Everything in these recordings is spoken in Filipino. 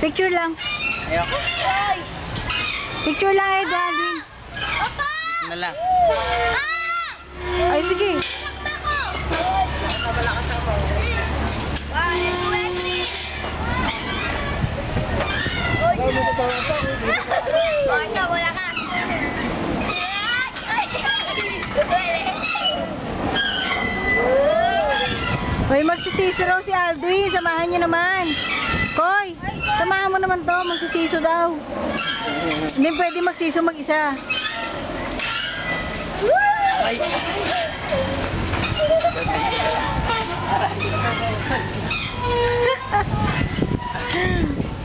Picture lang. Ayoko. Picture lang eh, Gavin. Dito na lang. Ay, sige. Hoy, magsisiso raw si Aldwin. Samahan niyo naman. Koy, samahan mo naman to. Magsisiso daw. Hindi pwede magsiso mag-isa. Ay.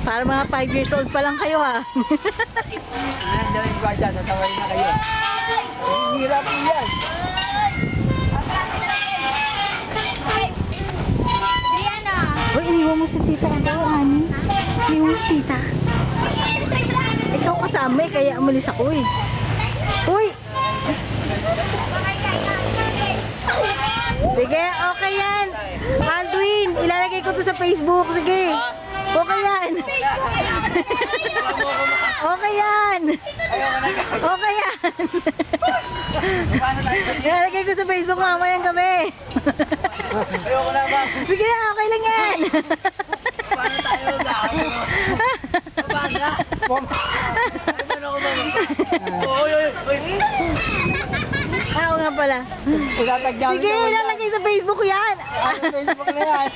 Para mga 5 years old pa lang kayo ha. Ano gawin ko dyan? Tatawarin na kayo. Hirap mo yan. Uy, iniwan mo si tita ito, Ani. Iniwan mo si tita. Ikaw kasama eh, kaya umalis ako eh. Uy! Sige, okay yan. Aldwin, ilalagay ko to sa Facebook. Sige. Okay yan. Okay yan. Okay yan. Ilalagay ko sa Facebook mamayang gabi. Ayoko na ba? Sige na, okay lang yan. Paano tayo mag-aamo? Paano? Paano ako ba? Oy, oy, oy. Oo nga pala. Sige, ilalagay sa Facebook yan. Facebook na yan.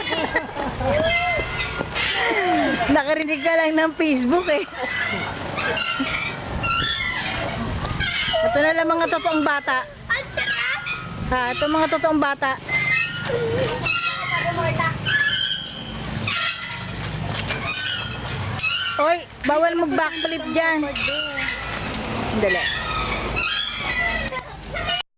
Nakarinig ka lang ng Facebook eh. Ito na lang mga totoong bata. Ha, ito mga totoong bata. Oy, bawal mag-backflip dyan. Dali.